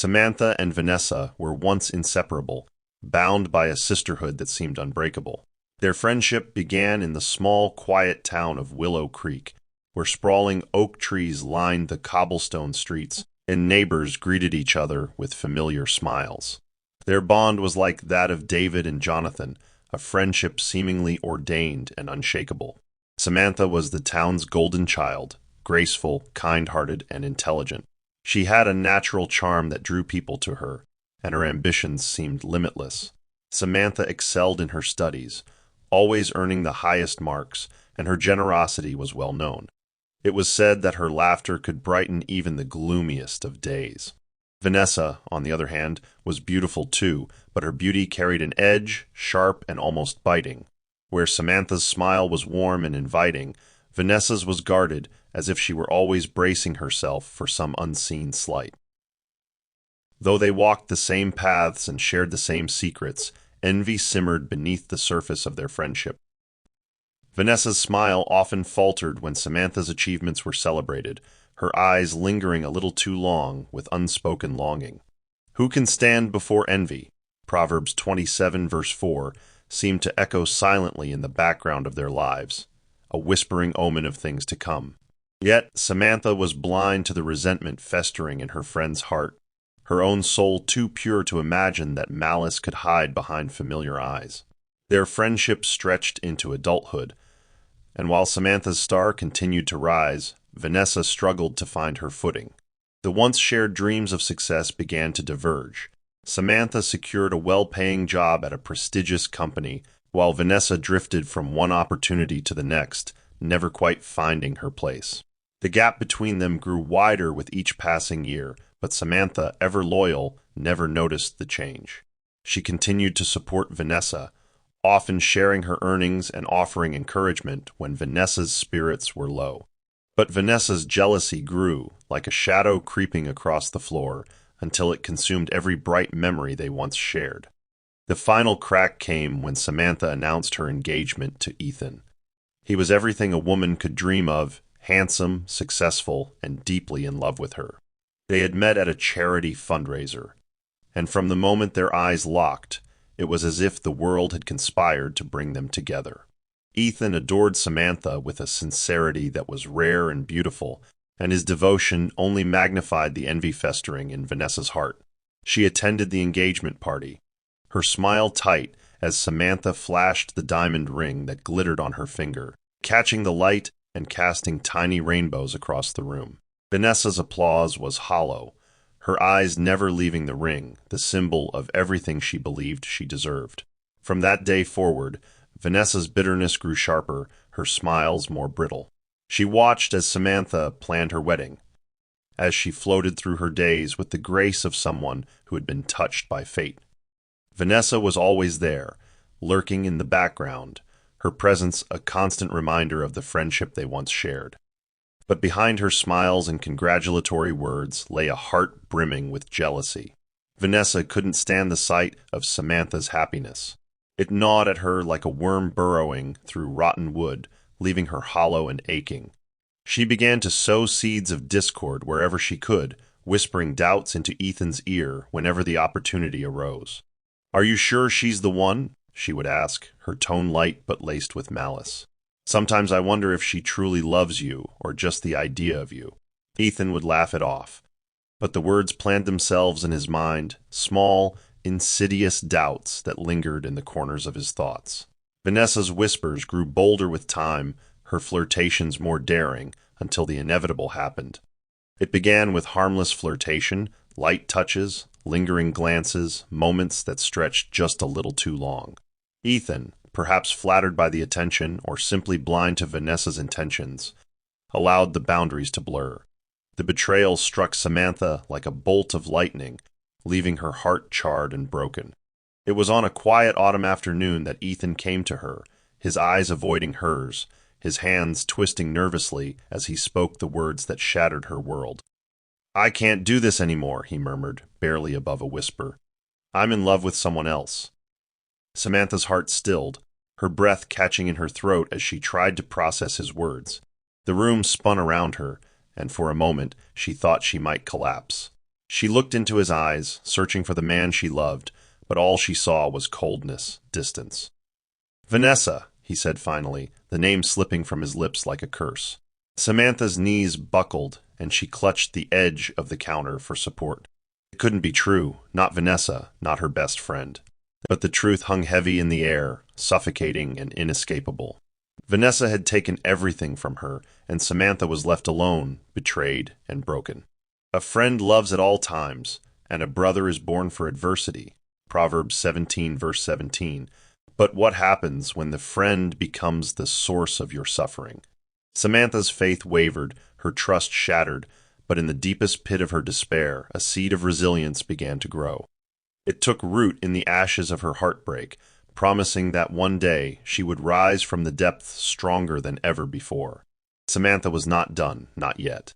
Samantha and Vanessa were once inseparable, bound by a sisterhood that seemed unbreakable. Their friendship began in the small, quiet town of Willow Creek, where sprawling oak trees lined the cobblestone streets, and neighbors greeted each other with familiar smiles. Their bond was like that of David and Jonathan, a friendship seemingly ordained and unshakable. Samantha was the town's golden child, graceful, kind-hearted, and intelligent. She had a natural charm that drew people to her, and her ambitions seemed limitless. Samantha excelled in her studies, always earning the highest marks, and her generosity was well known. It was said that her laughter could brighten even the gloomiest of days. Vanessa, on the other hand, was beautiful too, but her beauty carried an edge, sharp and almost biting. Where Samantha's smile was warm and inviting, Vanessa's was guarded, as if she were always bracing herself for some unseen slight. Though they walked the same paths and shared the same secrets, envy simmered beneath the surface of their friendship. Vanessa's smile often faltered when Samantha's achievements were celebrated, her eyes lingering a little too long with unspoken longing. Who can stand before envy? Proverbs 27 verse 4 seemed to echo silently in the background of their lives, a whispering omen of things to come. Yet Samantha was blind to the resentment festering in her friend's heart, her own soul too pure to imagine that malice could hide behind familiar eyes. Their friendship stretched into adulthood, and while Samantha's star continued to rise, Vanessa struggled to find her footing. The once shared dreams of success began to diverge. Samantha secured a well-paying job at a prestigious company, while Vanessa drifted from one opportunity to the next, never quite finding her place. The gap between them grew wider with each passing year, but Samantha, ever loyal, never noticed the change. She continued to support Vanessa, often sharing her earnings and offering encouragement when Vanessa's spirits were low. But Vanessa's jealousy grew, like a shadow creeping across the floor, until it consumed every bright memory they once shared. The final crack came when Samantha announced her engagement to Ethan. He was everything a woman could dream of, handsome, successful, and deeply in love with her. They had met at a charity fundraiser, and from the moment their eyes locked, it was as if the world had conspired to bring them together. Ethan adored Samantha with a sincerity that was rare and beautiful, and his devotion only magnified the envy festering in Vanessa's heart. She attended the engagement party, her smile tight as Samantha flashed the diamond ring that glittered on her finger, catching the light and casting tiny rainbows across the room. Vanessa's applause was hollow, her eyes never leaving the ring, the symbol of everything she believed she deserved. From that day forward, Vanessa's bitterness grew sharper, her smiles more brittle. She watched as Samantha planned her wedding, as she floated through her days with the grace of someone who had been touched by fate. Vanessa was always there, lurking in the background, her presence a constant reminder of the friendship they once shared. But behind her smiles and congratulatory words lay a heart brimming with jealousy. Vanessa couldn't stand the sight of Samantha's happiness. It gnawed at her like a worm burrowing through rotten wood, leaving her hollow and aching. She began to sow seeds of discord wherever she could, whispering doubts into Ethan's ear whenever the opportunity arose. "Are you sure she's the one?" she would ask, her tone light but laced with malice. "Sometimes I wonder if she truly loves you, or just the idea of you." Ethan would laugh it off, but the words planted themselves in his mind, small, insidious doubts that lingered in the corners of his thoughts. Vanessa's whispers grew bolder with time, her flirtations more daring, until the inevitable happened. It began with harmless flirtation, light touches, lingering glances, moments that stretched just a little too long. Ethan, perhaps flattered by the attention or simply blind to Vanessa's intentions, allowed the boundaries to blur. The betrayal struck Samantha like a bolt of lightning, leaving her heart charred and broken. It was on a quiet autumn afternoon that Ethan came to her, his eyes avoiding hers, his hands twisting nervously as he spoke the words that shattered her world. "I can't do this anymore," he murmured, barely above a whisper. "I'm in love with someone else." Samantha's heart stilled, her breath catching in her throat as she tried to process his words. The room spun around her, and for a moment she thought she might collapse. She looked into his eyes, searching for the man she loved, but all she saw was coldness, distance. "Vanessa," he said finally, the name slipping from his lips like a curse. Samantha's knees buckled, and she clutched the edge of the counter for support. It couldn't be true, not Vanessa, not her best friend. But the truth hung heavy in the air, suffocating and inescapable. Vanessa had taken everything from her, and Samantha was left alone, betrayed and broken. A friend loves at all times, and a brother is born for adversity. Proverbs 17, verse 17. But what happens when the friend becomes the source of your suffering? Samantha's faith wavered, her trust shattered, but in the deepest pit of her despair, a seed of resilience began to grow. It took root in the ashes of her heartbreak, promising that one day she would rise from the depths stronger than ever before. Samantha was not done, not yet.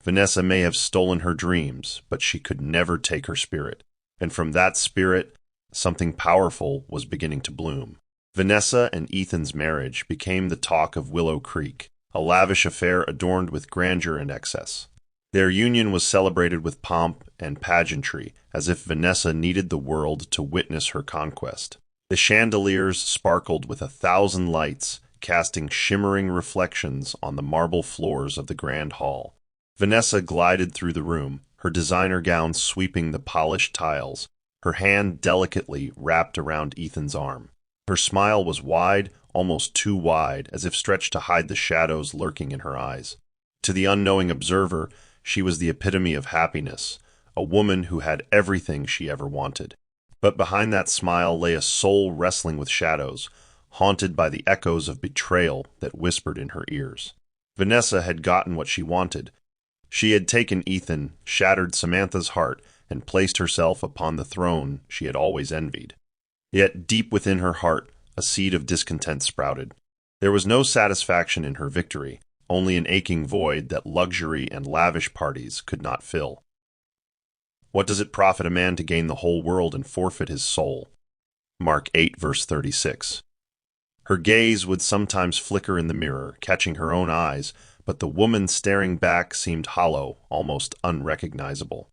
Vanessa may have stolen her dreams, but she could never take her spirit. And from that spirit, something powerful was beginning to bloom. Vanessa and Ethan's marriage became the talk of Willow Creek, a lavish affair adorned with grandeur and excess. Their union was celebrated with pomp and pageantry, as if Vanessa needed the world to witness her conquest. The chandeliers sparkled with 1,000 lights, casting shimmering reflections on the marble floors of the grand hall. Vanessa glided through the room, her designer gown sweeping the polished tiles, her hand delicately wrapped around Ethan's arm. Her smile was wide, almost too wide, as if stretched to hide the shadows lurking in her eyes. To the unknowing observer, she was the epitome of happiness, a woman who had everything she ever wanted. But behind that smile lay a soul wrestling with shadows, haunted by the echoes of betrayal that whispered in her ears. Vanessa had gotten what she wanted. She had taken Ethan, shattered Samantha's heart, and placed herself upon the throne she had always envied. Yet deep within her heart, a seed of discontent sprouted. There was no satisfaction in her victory, only an aching void that luxury and lavish parties could not fill. What does it profit a man to gain the whole world and forfeit his soul? Mark 8, verse 36. Her gaze would sometimes flicker in the mirror, catching her own eyes, but the woman staring back seemed hollow, almost unrecognizable.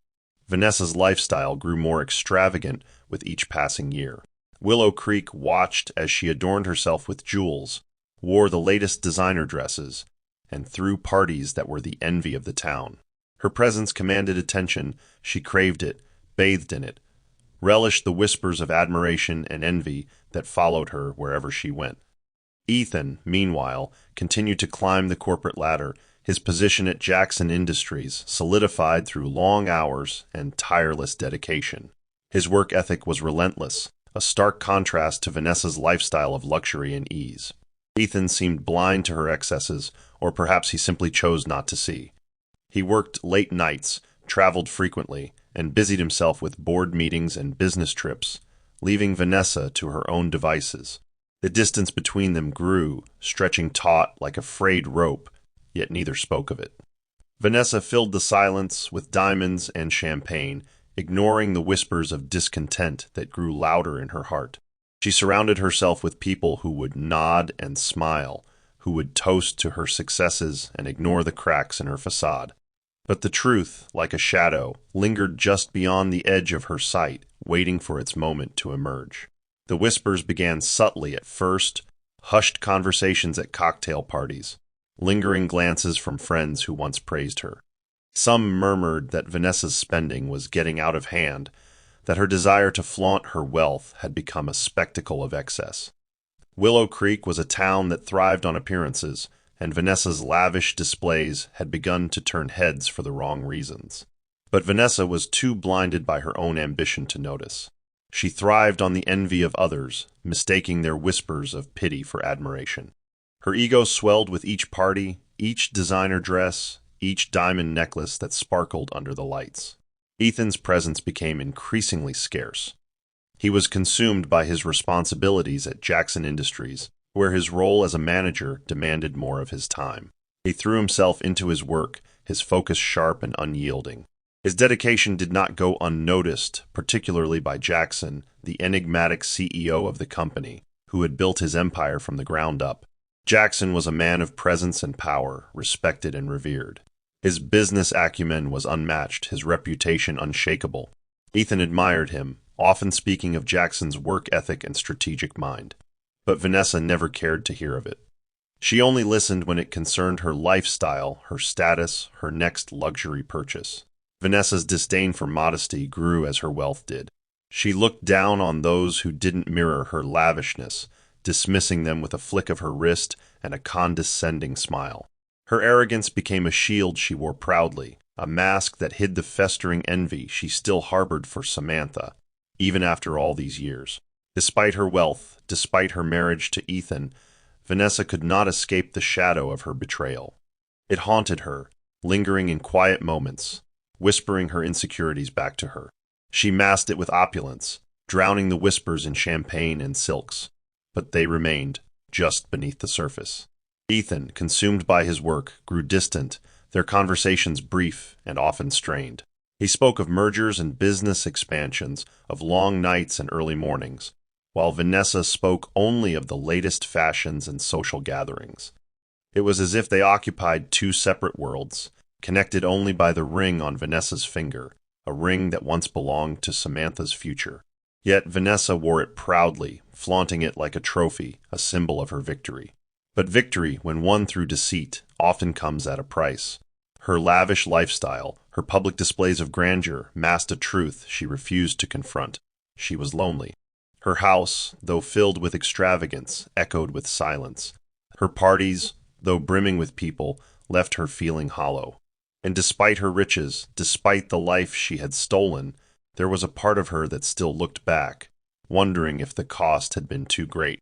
Vanessa's lifestyle grew more extravagant with each passing year. Willow Creek watched as she adorned herself with jewels, wore the latest designer dresses, and threw parties that were the envy of the town. Her presence commanded attention, she craved it, bathed in it, relished the whispers of admiration and envy that followed her wherever she went. Ethan, meanwhile, continued to climb the corporate ladder, his position at Jackson Industries solidified through long hours and tireless dedication. His work ethic was relentless, a stark contrast to Vanessa's lifestyle of luxury and ease. Ethan seemed blind to her excesses, or perhaps he simply chose not to see. He worked late nights, traveled frequently, and busied himself with board meetings and business trips, leaving Vanessa to her own devices. The distance between them grew, stretching taut like a frayed rope, yet neither spoke of it. Vanessa filled the silence with diamonds and champagne, ignoring the whispers of discontent that grew louder in her heart. She surrounded herself with people who would nod and smile, who would toast to her successes and ignore the cracks in her facade. But the truth, like a shadow, lingered just beyond the edge of her sight, waiting for its moment to emerge. The whispers began subtly at first, hushed conversations at cocktail parties, lingering glances from friends who once praised her. Some murmured that Vanessa's spending was getting out of hand, that her desire to flaunt her wealth had become a spectacle of excess. Willow Creek was a town that thrived on appearances, and Vanessa's lavish displays had begun to turn heads for the wrong reasons. But Vanessa was too blinded by her own ambition to notice. She thrived on the envy of others, mistaking their whispers of pity for admiration. Her ego swelled with each party, each designer dress, each diamond necklace that sparkled under the lights. Ethan's presence became increasingly scarce. He was consumed by his responsibilities at Jackson Industries, where his role as a manager demanded more of his time. He threw himself into his work, his focus sharp and unyielding. His dedication did not go unnoticed, particularly by Jackson, the enigmatic CEO of the company, who had built his empire from the ground up. Jackson was a man of presence and power, respected and revered. His business acumen was unmatched, his reputation unshakable. Ethan admired him, often speaking of Jackson's work ethic and strategic mind. But Vanessa never cared to hear of it. She only listened when it concerned her lifestyle, her status, her next luxury purchase. Vanessa's disdain for modesty grew as her wealth did. She looked down on those who didn't mirror her lavishness, dismissing them with a flick of her wrist and a condescending smile. Her arrogance became a shield she wore proudly, a mask that hid the festering envy she still harbored for Samantha, even after all these years. Despite her wealth, despite her marriage to Ethan, Vanessa could not escape the shadow of her betrayal. It haunted her, lingering in quiet moments, whispering her insecurities back to her. She masked it with opulence, drowning the whispers in champagne and silks, but they remained just beneath the surface. Ethan, consumed by his work, grew distant, their conversations brief and often strained. He spoke of mergers and business expansions, of long nights and early mornings, while Vanessa spoke only of the latest fashions and social gatherings. It was as if they occupied two separate worlds, connected only by the ring on Vanessa's finger, a ring that once belonged to Samantha's future. Yet Vanessa wore it proudly, flaunting it like a trophy, a symbol of her victory. But victory, when won through deceit, often comes at a price. Her lavish lifestyle, her public displays of grandeur, masked a truth she refused to confront. She was lonely. Her house, though filled with extravagance, echoed with silence. Her parties, though brimming with people, left her feeling hollow. And despite her riches, despite the life she had stolen, there was a part of her that still looked back, wondering if the cost had been too great.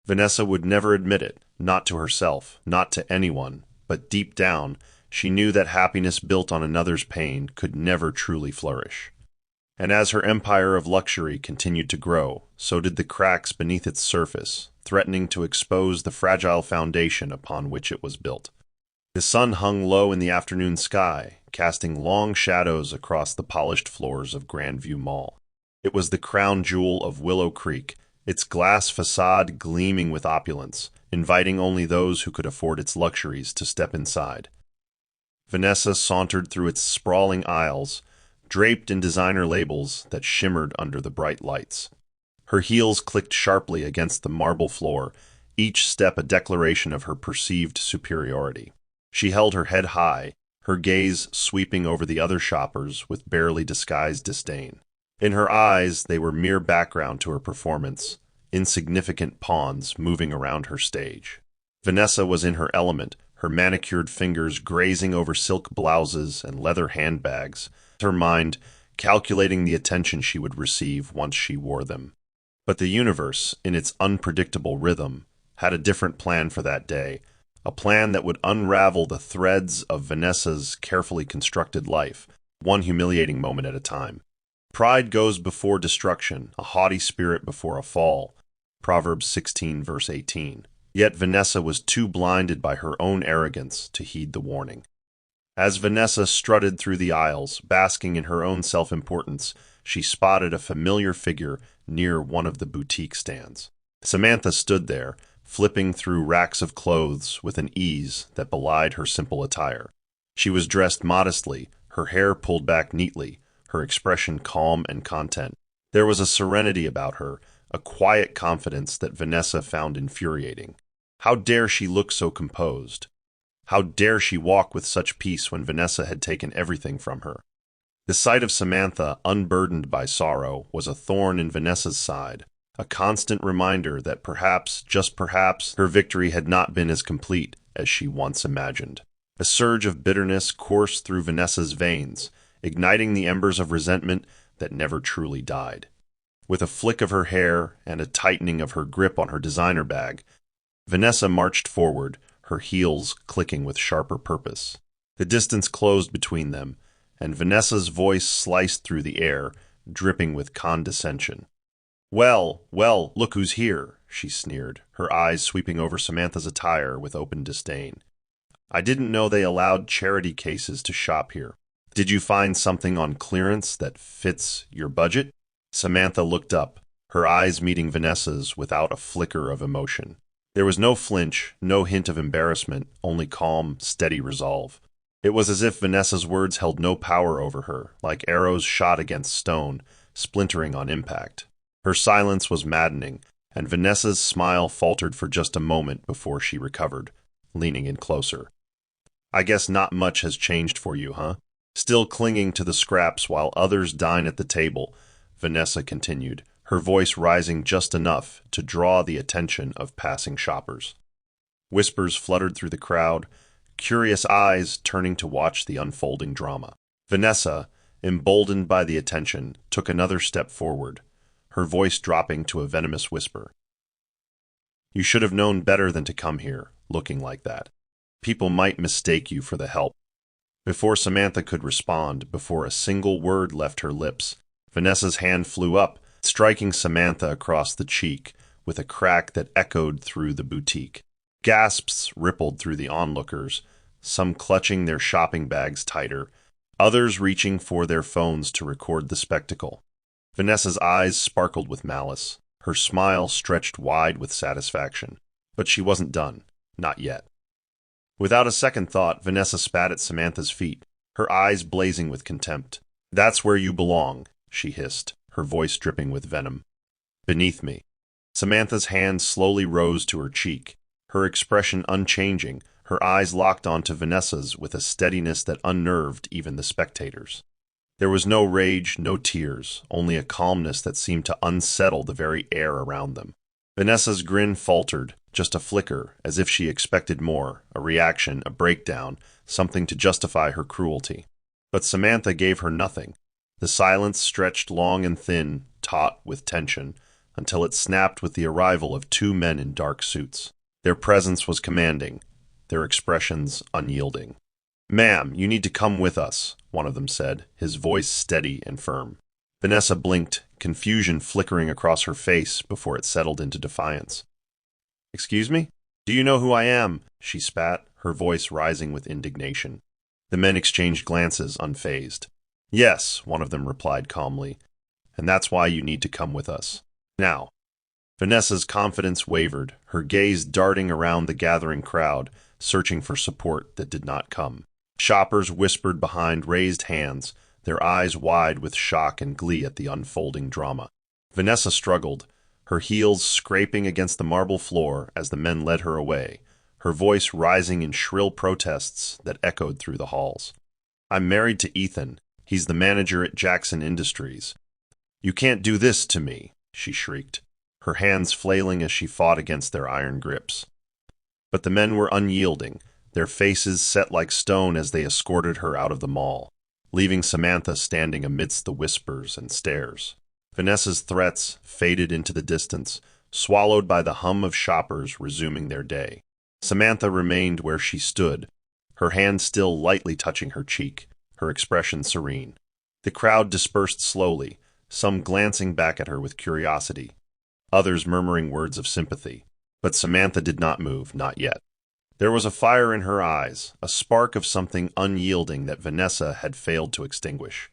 Vanessa would never admit it, not to herself, not to anyone, but deep down, she knew that happiness built on another's pain could never truly flourish. And as her empire of luxury continued to grow, so did the cracks beneath its surface, threatening to expose the fragile foundation upon which it was built. The sun hung low in the afternoon sky, casting long shadows across the polished floors of Grandview Mall. It was the crown jewel of Willow Creek, its glass facade gleaming with opulence, inviting only those who could afford its luxuries to step inside. Vanessa sauntered through its sprawling aisles, draped in designer labels that shimmered under the bright lights. Her heels clicked sharply against the marble floor, each step a declaration of her perceived superiority. She held her head high, her gaze sweeping over the other shoppers with barely disguised disdain. In her eyes, they were mere background to her performance, insignificant pawns moving around her stage. Vanessa was in her element, her manicured fingers grazing over silk blouses and leather handbags, her mind calculating the attention she would receive once she wore them. But the universe, in its unpredictable rhythm, had a different plan for that day, a plan that would unravel the threads of Vanessa's carefully constructed life, one humiliating moment at a time. Pride goes before destruction, a haughty spirit before a fall. Proverbs 16, verse 18. Yet Vanessa was too blinded by her own arrogance to heed the warning. As Vanessa strutted through the aisles, basking in her own self-importance, she spotted a familiar figure near one of the boutique stands. Samantha stood there, flipping through racks of clothes with an ease that belied her simple attire. She was dressed modestly, her hair pulled back neatly, her expression calm and content. There was a serenity about her, a quiet confidence that Vanessa found infuriating. How dare she look so composed? How dare she walk with such peace when Vanessa had taken everything from her? The sight of Samantha, unburdened by sorrow, was a thorn in Vanessa's side, a constant reminder that perhaps, just perhaps, her victory had not been as complete as she once imagined. A surge of bitterness coursed through Vanessa's veins, igniting the embers of resentment that never truly died. With a flick of her hair and a tightening of her grip on her designer bag, Vanessa marched forward, her heels clicking with sharper purpose. The distance closed between them, and Vanessa's voice sliced through the air, dripping with condescension. "Well, well, look who's here," she sneered, her eyes sweeping over Samantha's attire with open disdain. "I didn't know they allowed charity cases to shop here. Did you find something on clearance that fits your budget?" Samantha looked up, her eyes meeting Vanessa's without a flicker of emotion. There was no flinch, no hint of embarrassment, only calm, steady resolve. It was as if Vanessa's words held no power over her, like arrows shot against stone, splintering on impact. Her silence was maddening, and Vanessa's smile faltered for just a moment before she recovered, leaning in closer. I guess not much has changed for you, huh? Still clinging to the scraps while others dine at the table, Vanessa continued, her voice rising just enough to draw the attention of passing shoppers. Whispers fluttered through the crowd, curious eyes turning to watch the unfolding drama. Vanessa, emboldened by the attention, took another step forward, her voice dropping to a venomous whisper. You should have known better than to come here, looking like that. People might mistake you for the help. Before Samantha could respond, before a single word left her lips, Vanessa's hand flew up, striking Samantha across the cheek with a crack that echoed through the boutique. Gasps rippled through the onlookers, some clutching their shopping bags tighter, others reaching for their phones to record the spectacle. Vanessa's eyes sparkled with malice, her smile stretched wide with satisfaction. But she wasn't done. Not yet. Without a second thought, Vanessa spat at Samantha's feet, her eyes blazing with contempt. That's where you belong, she hissed, her voice dripping with venom. Beneath me. Samantha's hand slowly rose to her cheek, her expression unchanging, her eyes locked onto Vanessa's with a steadiness that unnerved even the spectators. There was no rage, no tears, only a calmness that seemed to unsettle the very air around them. Vanessa's grin faltered, just a flicker, as if she expected more, a reaction, a breakdown, something to justify her cruelty. But Samantha gave her nothing. The silence stretched long and thin, taut with tension, until it snapped with the arrival of two men in dark suits. Their presence was commanding, their expressions unyielding. "Ma'am, you need to come with us," one of them said, his voice steady and firm. Vanessa blinked, confusion flickering across her face before it settled into defiance. "Excuse me? Do you know who I am?" she spat, her voice rising with indignation. The men exchanged glances, unfazed. "Yes," one of them replied calmly, "and that's why you need to come with us. Now." Vanessa's confidence wavered, her gaze darting around the gathering crowd, searching for support that did not come. Shoppers whispered behind raised hands, their eyes wide with shock and glee at the unfolding drama. Vanessa struggled, her heels scraping against the marble floor as the men led her away, her voice rising in shrill protests that echoed through the halls. "I'm married to Ethan. He's the manager at Jackson Industries. You can't do this to me," she shrieked, her hands flailing as she fought against their iron grips. But the men were unyielding, their faces set like stone as they escorted her out of the mall, leaving Samantha standing amidst the whispers and stares. Vanessa's threats faded into the distance, swallowed by the hum of shoppers resuming their day. Samantha remained where she stood, her hand still lightly touching her cheek, her expression serene. The crowd dispersed slowly, some glancing back at her with curiosity, others murmuring words of sympathy. But Samantha did not move, not yet. There was a fire in her eyes, a spark of something unyielding that Vanessa had failed to extinguish.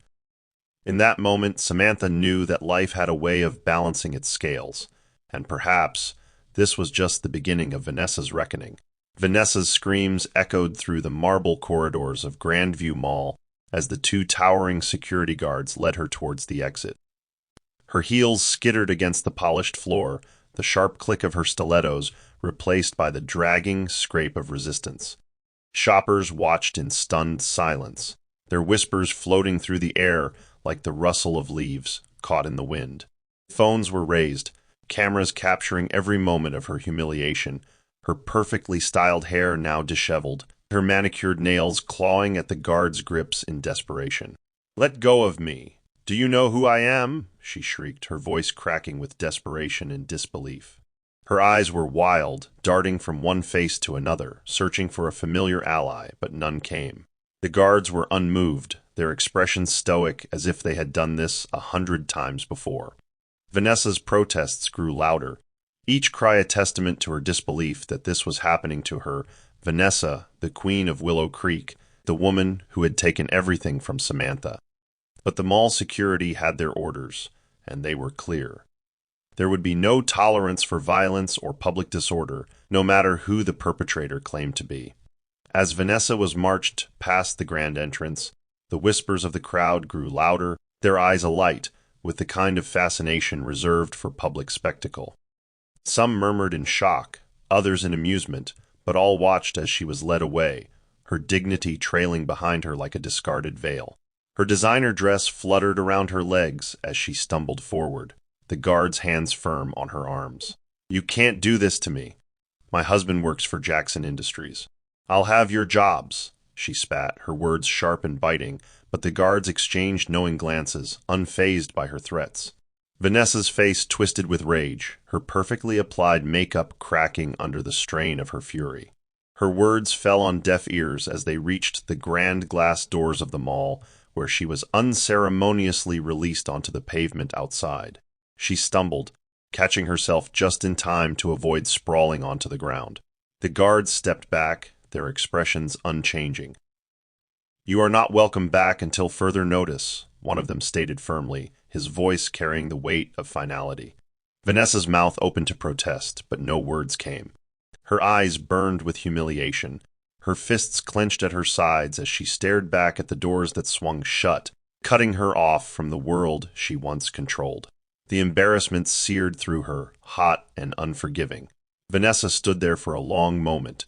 In that moment, Samantha knew that life had a way of balancing its scales, and perhaps this was just the beginning of Vanessa's reckoning. Vanessa's screams echoed through the marble corridors of Grandview Mall as the two towering security guards led her towards the exit. Her heels skittered against the polished floor, the sharp click of her stilettos replaced by the dragging scrape of resistance. Shoppers watched in stunned silence, their whispers floating through the air like the rustle of leaves caught in the wind. Phones were raised, cameras capturing every moment of her humiliation, her perfectly styled hair now disheveled, her manicured nails clawing at the guards' grips in desperation. "Let go of me! Do you know who I am?" she shrieked, her voice cracking with desperation and disbelief. Her eyes were wild, darting from one face to another, searching for a familiar ally, but none came. The guards were unmoved, their expressions stoic as if they had done this 100 times before. Vanessa's protests grew louder, each cry a testament to her disbelief that this was happening to her, Vanessa, the queen of Willow Creek, the woman who had taken everything from Samantha. But the mall security had their orders, and they were clear. There would be no tolerance for violence or public disorder, no matter who the perpetrator claimed to be. As Vanessa was marched past the grand entrance, the whispers of the crowd grew louder, their eyes alight with the kind of fascination reserved for public spectacle. Some murmured in shock, others in amusement, but all watched as she was led away, her dignity trailing behind her like a discarded veil. Her designer dress fluttered around her legs as she stumbled forward, the guard's hands firm on her arms. "You can't do this to me. My husband works for Jackson Industries. I'll have your jobs," she spat, her words sharp and biting, but the guards exchanged knowing glances, unfazed by her threats. Vanessa's face twisted with rage, her perfectly applied makeup cracking under the strain of her fury. Her words fell on deaf ears as they reached the grand glass doors of the mall, where she was unceremoniously released onto the pavement outside. She stumbled, catching herself just in time to avoid sprawling onto the ground. The guards stepped back, their expressions unchanging. "You are not welcome back until further notice," one of them stated firmly, his voice carrying the weight of finality. Vanessa's mouth opened to protest, but no words came. Her eyes burned with humiliation, her fists clenched at her sides as she stared back at the doors that swung shut, cutting her off from the world she once controlled. The embarrassment seared through her, hot and unforgiving. Vanessa stood there for a long moment,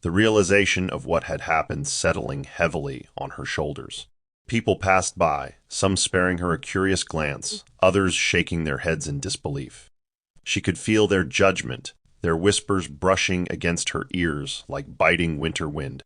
the realization of what had happened settling heavily on her shoulders. People passed by, some sparing her a curious glance, others shaking their heads in disbelief. She could feel their judgment, their whispers brushing against her ears like biting winter wind.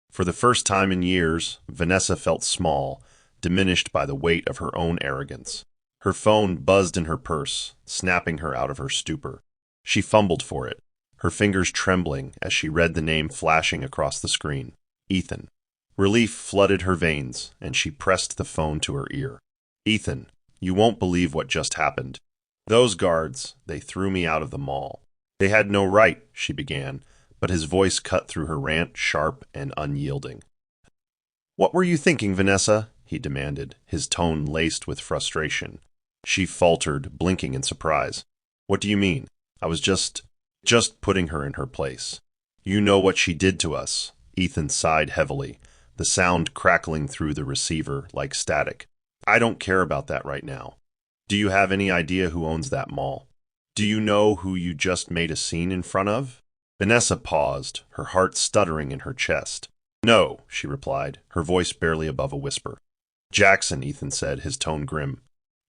For the first time in years, Vanessa felt small, diminished by the weight of her own arrogance. Her phone buzzed in her purse, snapping her out of her stupor. She fumbled for it, her fingers trembling as she read the name flashing across the screen. Ethan. Relief flooded her veins, and she pressed the phone to her ear. "Ethan, you won't believe what just happened. Those guards, they threw me out of the mall. They had no right," she began, but his voice cut through her rant, sharp and unyielding. "What were you thinking, Vanessa?" he demanded, his tone laced with frustration. She faltered, blinking in surprise. "What do you mean? I was just putting her in her place. You know what she did to us." Ethan sighed heavily, the sound crackling through the receiver like static. "I don't care about that right now. Do you have any idea who owns that mall? Do you know who you just made a scene in front of?" Vanessa paused, her heart stuttering in her chest. "No," she replied, her voice barely above a whisper. "Jackson," Ethan said, his tone grim.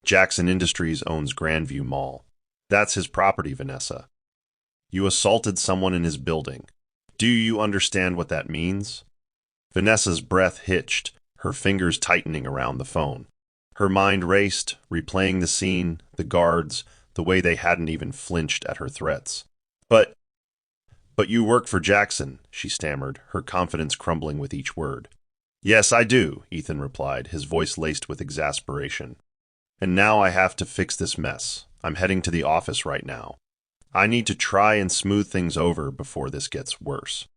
"Jackson Industries owns Grandview Mall. That's his property, Vanessa. You assaulted someone in his building. Do you understand what that means?" Vanessa's breath hitched, her fingers tightening around the phone. Her mind raced, replaying the scene, the guards, the way they hadn't even flinched at her threats. But you work for Jackson," she stammered, her confidence crumbling with each word. "Yes, I do," Ethan replied, his voice laced with exasperation. "And now I have to fix this mess. I'm heading to the office right now. I need to try and smooth things over before this gets worse."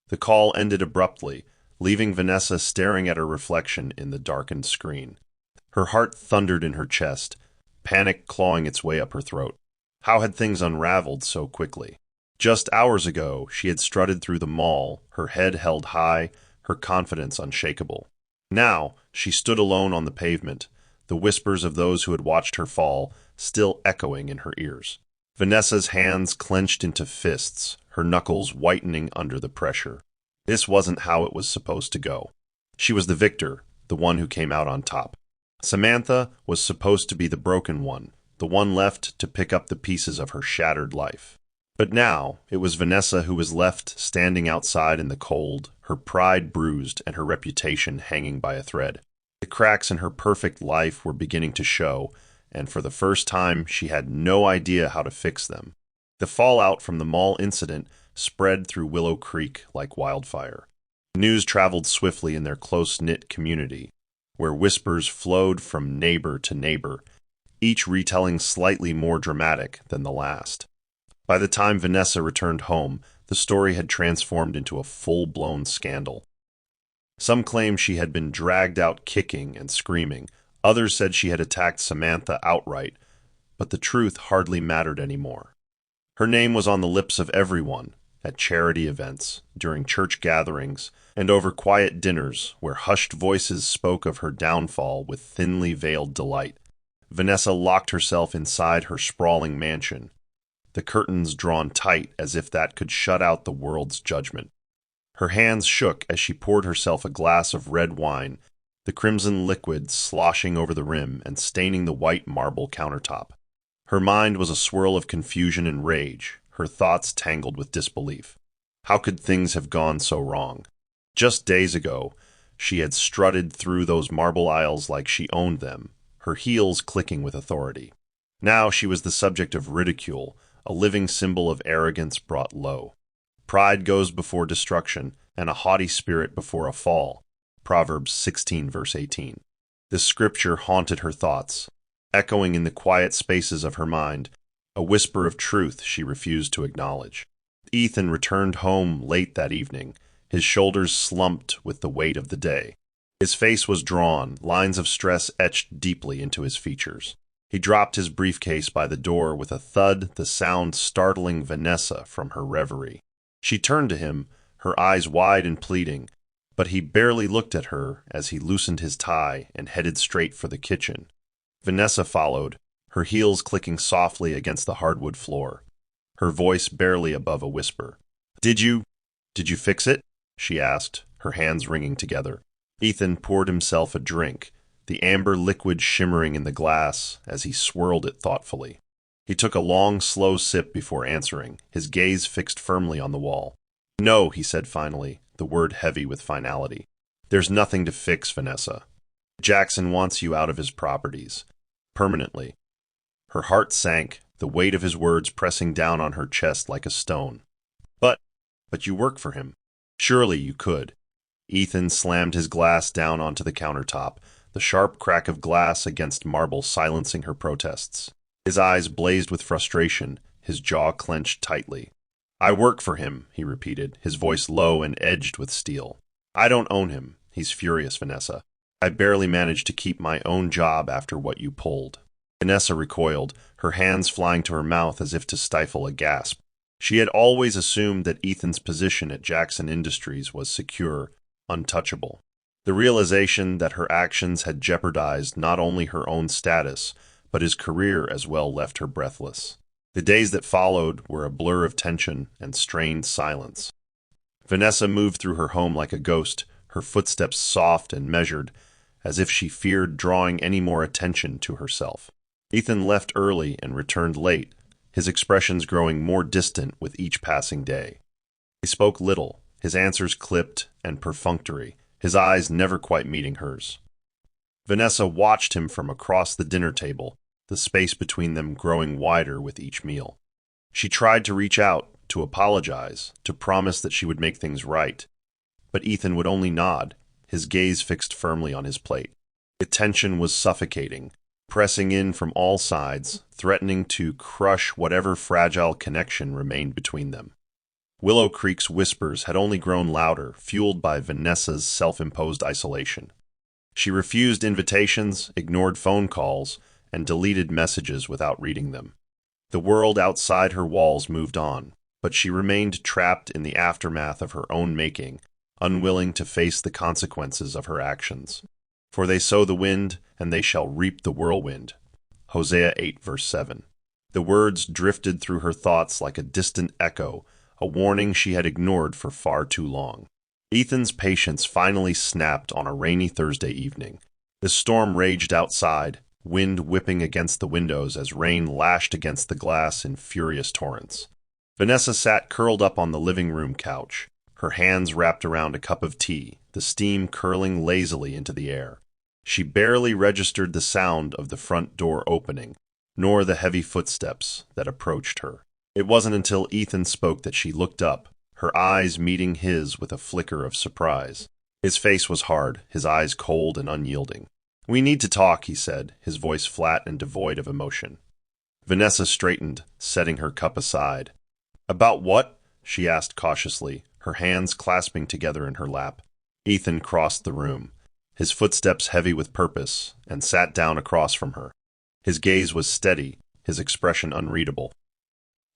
The call ended abruptly, leaving Vanessa staring at her reflection in the darkened screen. Her heart thundered in her chest, panic clawing its way up her throat. How had things unraveled so quickly? Just hours ago, she had strutted through the mall, her head held high, her confidence unshakable. Now, she stood alone on the pavement, the whispers of those who had watched her fall still echoing in her ears. Vanessa's hands clenched into fists, her knuckles whitening under the pressure. This wasn't how it was supposed to go. She was the victor, the one who came out on top. Samantha was supposed to be the broken one, the one left to pick up the pieces of her shattered life. But now, it was Vanessa who was left standing outside in the cold, her pride bruised and her reputation hanging by a thread. The cracks in her perfect life were beginning to show, and for the first time she had no idea how to fix them. The fallout from the mall incident spread through Willow Creek like wildfire. News traveled swiftly in their close-knit community, where whispers flowed from neighbor to neighbor, each retelling slightly more dramatic than the last. By the time Vanessa returned home, the story had transformed into a full-blown scandal. Some claimed she had been dragged out kicking and screaming. Others said she had attacked Samantha outright, but the truth hardly mattered anymore. Her name was on the lips of everyone, at charity events, during church gatherings, and over quiet dinners where hushed voices spoke of her downfall with thinly veiled delight. Vanessa locked herself inside her sprawling mansion, the curtains drawn tight as if that could shut out the world's judgment. Her hands shook as she poured herself a glass of red wine, the crimson liquid sloshing over the rim and staining the white marble countertop. Her mind was a swirl of confusion and rage, her thoughts tangled with disbelief. How could things have gone so wrong? Just days ago, she had strutted through those marble aisles like she owned them, her heels clicking with authority. Now she was the subject of ridicule, a living symbol of arrogance brought low. Pride goes before destruction, and a haughty spirit before a fall. Proverbs 16, verse 18. This scripture haunted her thoughts, echoing in the quiet spaces of her mind, a whisper of truth she refused to acknowledge. Ethan returned home late that evening, his shoulders slumped with the weight of the day. His face was drawn, lines of stress etched deeply into his features. He dropped his briefcase by the door with a thud, the sound startling Vanessa from her reverie. She turned to him, her eyes wide and pleading, but he barely looked at her as he loosened his tie and headed straight for the kitchen. Vanessa followed, her heels clicking softly against the hardwood floor, her voice barely above a whisper. Did you fix it?" she asked, her hands wringing together. Ethan poured himself a drink, the amber liquid shimmering in the glass as he swirled it thoughtfully. He took a long, slow sip before answering, his gaze fixed firmly on the wall. "No," he said finally, the word heavy with finality. "There's nothing to fix, Vanessa. Jackson wants you out of his properties. Permanently." Her heart sank, the weight of his words pressing down on her chest like a stone. But you work for him. Surely you could." Ethan slammed his glass down onto the countertop, the sharp crack of glass against marble silencing her protests. His eyes blazed with frustration, his jaw clenched tightly. "I work for him," he repeated, his voice low and edged with steel. "I don't own him. He's furious, Vanessa. I barely managed to keep my own job after what you pulled." Vanessa recoiled, her hands flying to her mouth as if to stifle a gasp. She had always assumed that Ethan's position at Jackson Industries was secure, untouchable. The realization that her actions had jeopardized not only her own status, but his career as well left her breathless. The days that followed were a blur of tension and strained silence. Vanessa moved through her home like a ghost, her footsteps soft and measured, as if she feared drawing any more attention to herself. Ethan left early and returned late, his expressions growing more distant with each passing day. He spoke little, his answers clipped and perfunctory, his eyes never quite meeting hers. Vanessa watched him from across the dinner table, the space between them growing wider with each meal. She tried to reach out, to apologize, to promise that she would make things right. But Ethan would only nod, his gaze fixed firmly on his plate. The tension was suffocating, pressing in from all sides, threatening to crush whatever fragile connection remained between them. Willow Creek's whispers had only grown louder, fueled by Vanessa's self-imposed isolation. She refused invitations, ignored phone calls, and deleted messages without reading them. The world outside her walls moved on, but she remained trapped in the aftermath of her own making, unwilling to face the consequences of her actions. For they sow the wind, and they shall reap the whirlwind. Hosea 8, verse 7. The words drifted through her thoughts like a distant echo, a warning she had ignored for far too long. Ethan's patience finally snapped on a rainy Thursday evening. The storm raged outside, wind whipping against the windows as rain lashed against the glass in furious torrents. Vanessa sat curled up on the living room couch, her hands wrapped around a cup of tea, the steam curling lazily into the air. She barely registered the sound of the front door opening, nor the heavy footsteps that approached her. It wasn't until Ethan spoke that she looked up, her eyes meeting his with a flicker of surprise. His face was hard, his eyes cold and unyielding. "We need to talk," he said, his voice flat and devoid of emotion. Vanessa straightened, setting her cup aside. "About what?" she asked cautiously, her hands clasping together in her lap. Ethan crossed the room, his footsteps heavy with purpose, and sat down across from her. His gaze was steady, his expression unreadable.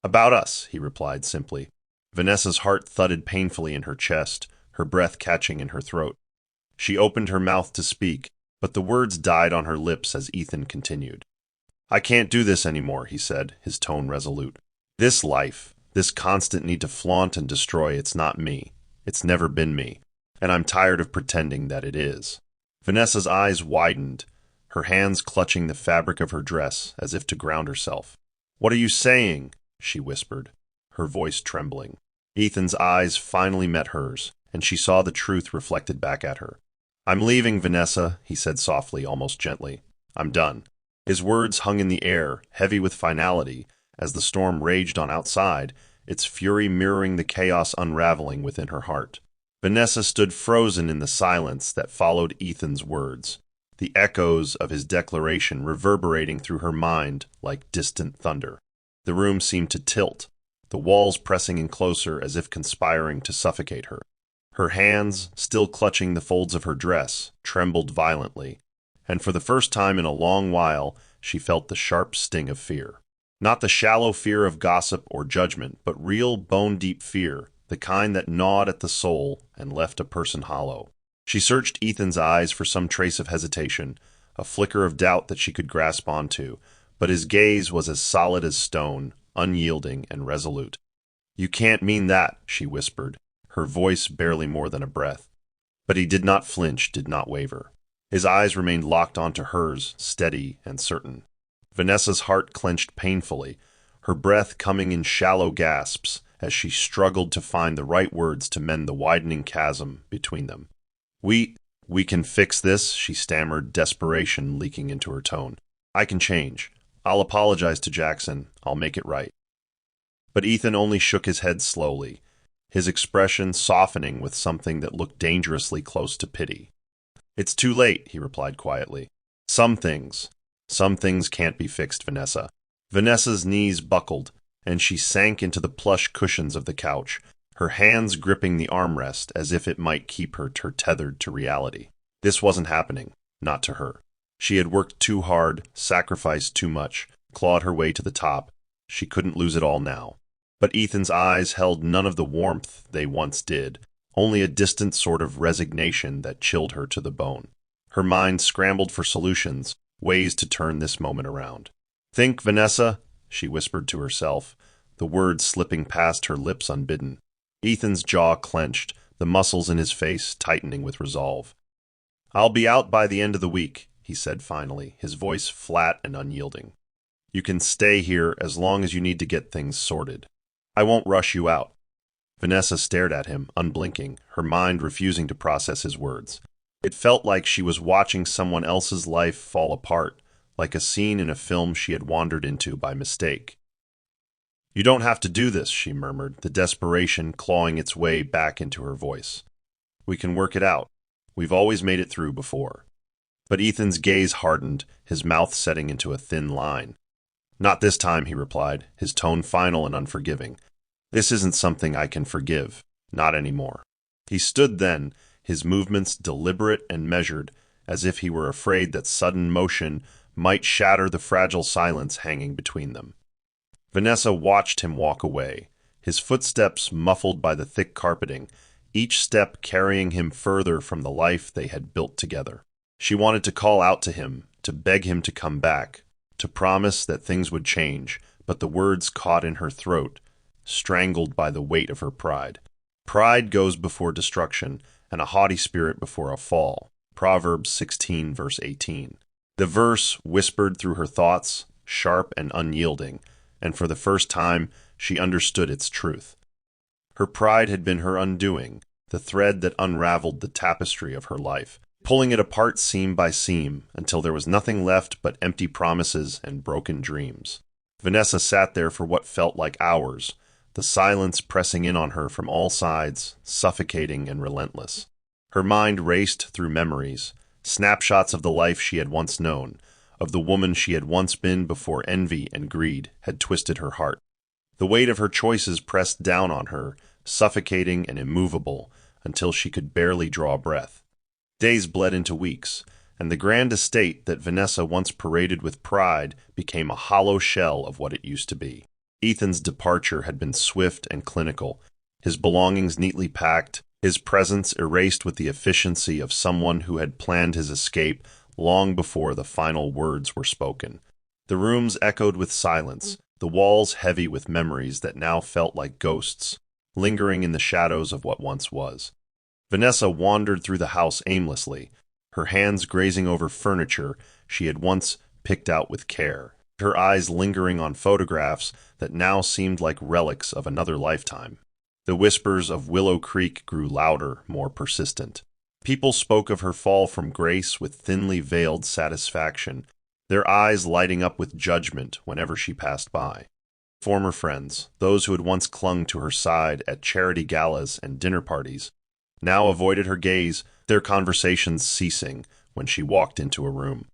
"About us," he replied simply. Vanessa's heart thudded painfully in her chest, her breath catching in her throat. She opened her mouth to speak, but the words died on her lips as Ethan continued. "I can't do this anymore," he said, his tone resolute. "This life, this constant need to flaunt and destroy, it's not me. It's never been me. And I'm tired of pretending that it is." Vanessa's eyes widened, her hands clutching the fabric of her dress as if to ground herself. "What are you saying?" she whispered, her voice trembling. Ethan's eyes finally met hers, and she saw the truth reflected back at her. "I'm leaving, Vanessa," he said softly, almost gently. "I'm done." His words hung in the air, heavy with finality, as the storm raged on outside, its fury mirroring the chaos unraveling within her heart. Vanessa stood frozen in the silence that followed Ethan's words, the echoes of his declaration reverberating through her mind like distant thunder. The room seemed to tilt, the walls pressing in closer as if conspiring to suffocate her. Her hands, still clutching the folds of her dress, trembled violently, and for the first time in a long while she felt the sharp sting of fear. Not the shallow fear of gossip or judgment, but real bone-deep fear, the kind that gnawed at the soul and left a person hollow. She searched Ethan's eyes for some trace of hesitation, a flicker of doubt that she could grasp onto, but his gaze was as solid as stone, unyielding and resolute. "You can't mean that," she whispered, her voice barely more than a breath. But he did not flinch, did not waver. His eyes remained locked onto hers, steady and certain. Vanessa's heart clenched painfully, her breath coming in shallow gasps as she struggled to find the right words to mend the widening chasm between them. We can fix this," she stammered, desperation leaking into her tone. "I can change. I'll apologize to Jackson. I'll make it right." But Ethan only shook his head slowly, his expression softening with something that looked dangerously close to pity. "It's too late," he replied quietly. Some things can't be fixed, Vanessa." Vanessa's knees buckled, and she sank into the plush cushions of the couch, her hands gripping the armrest as if it might keep her tethered to reality. This wasn't happening, not to her. She had worked too hard, sacrificed too much, clawed her way to the top. She couldn't lose it all now. But Ethan's eyes held none of the warmth they once did, only a distant sort of resignation that chilled her to the bone. Her mind scrambled for solutions, ways to turn this moment around. "Think, Vanessa," she whispered to herself, the words slipping past her lips unbidden. Ethan's jaw clenched, the muscles in his face tightening with resolve. "I'll be out by the end of the week," he said finally, his voice flat and unyielding. "You can stay here as long as you need to get things sorted. I won't rush you out." Vanessa stared at him, unblinking, her mind refusing to process his words. It felt like she was watching someone else's life fall apart, like a scene in a film she had wandered into by mistake. "You don't have to do this," she murmured, the desperation clawing its way back into her voice. "We can work it out. We've always made it through before." But Ethan's gaze hardened, his mouth setting into a thin line. "Not this time," he replied, his tone final and unforgiving. "This isn't something I can forgive. Not anymore." He stood then, his movements deliberate and measured, as if he were afraid that sudden motion might shatter the fragile silence hanging between them. Vanessa watched him walk away, his footsteps muffled by the thick carpeting, each step carrying him further from the life they had built together. She wanted to call out to him, to beg him to come back, to promise that things would change, but the words caught in her throat, strangled by the weight of her pride. Pride goes before destruction, and a haughty spirit before a fall. Proverbs 16, verse 18. The verse whispered through her thoughts, sharp and unyielding, and for the first time she understood its truth. Her pride had been her undoing, the thread that unraveled the tapestry of her life, pulling it apart seam by seam until there was nothing left but empty promises and broken dreams. Vanessa sat there for what felt like hours, the silence pressing in on her from all sides, suffocating and relentless. Her mind raced through memories, snapshots of the life she had once known, of the woman she had once been before envy and greed had twisted her heart. The weight of her choices pressed down on her, suffocating and immovable, until she could barely draw breath. Days bled into weeks, and the grand estate that Vanessa once paraded with pride became a hollow shell of what it used to be. Ethan's departure had been swift and clinical, his belongings neatly packed, his presence erased with the efficiency of someone who had planned his escape long before the final words were spoken. The rooms echoed with silence, the walls heavy with memories that now felt like ghosts, lingering in the shadows of what once was. Vanessa wandered through the house aimlessly, her hands grazing over furniture she had once picked out with care, her eyes lingering on photographs that now seemed like relics of another lifetime. The whispers of Willow Creek grew louder, more persistent. People spoke of her fall from grace with thinly veiled satisfaction, their eyes lighting up with judgment whenever she passed by. Former friends, those who had once clung to her side at charity galas and dinner parties, now avoided her gaze, their conversations ceasing when she walked into a room.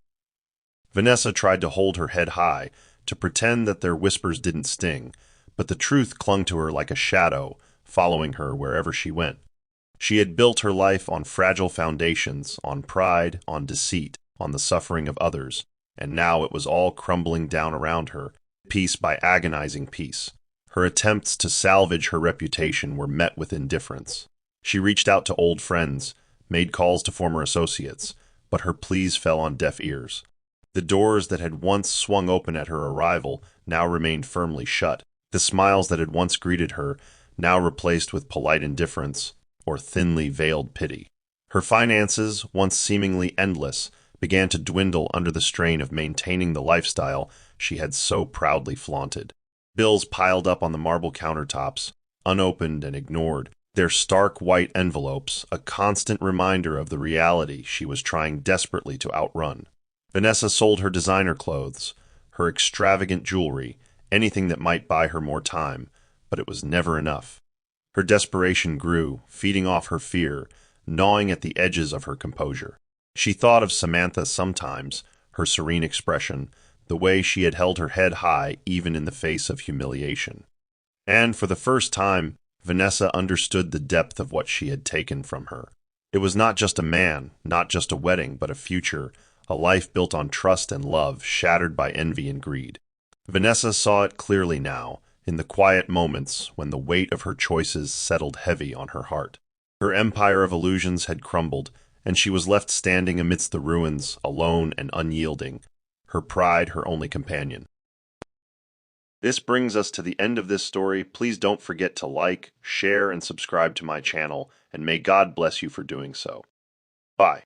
Vanessa tried to hold her head high, to pretend that their whispers didn't sting, but the truth clung to her like a shadow, following her wherever she went. She had built her life on fragile foundations, on pride, on deceit, on the suffering of others, and now it was all crumbling down around her, piece by agonizing piece. Her attempts to salvage her reputation were met with indifference. She reached out to old friends, made calls to former associates, but her pleas fell on deaf ears. The doors that had once swung open at her arrival now remained firmly shut. The smiles that had once greeted her now replaced with polite indifference or thinly veiled pity. Her finances, once seemingly endless, began to dwindle under the strain of maintaining the lifestyle she had so proudly flaunted. Bills piled up on the marble countertops, unopened and ignored, their stark white envelopes a constant reminder of the reality she was trying desperately to outrun. Vanessa sold her designer clothes, her extravagant jewelry, anything that might buy her more time, but it was never enough. Her desperation grew, feeding off her fear, gnawing at the edges of her composure. She thought of Samantha sometimes, her serene expression, the way she had held her head high even in the face of humiliation. And for the first time, Vanessa understood the depth of what she had taken from her. It was not just a man, not just a wedding, but a future, a life built on trust and love, shattered by envy and greed. Vanessa saw it clearly now, in the quiet moments when the weight of her choices settled heavy on her heart. Her empire of illusions had crumbled, and she was left standing amidst the ruins, alone and unyielding, her pride her only companion. This brings us to the end of this story. Please don't forget to like, share, and subscribe to my channel, and may God bless you for doing so. Bye.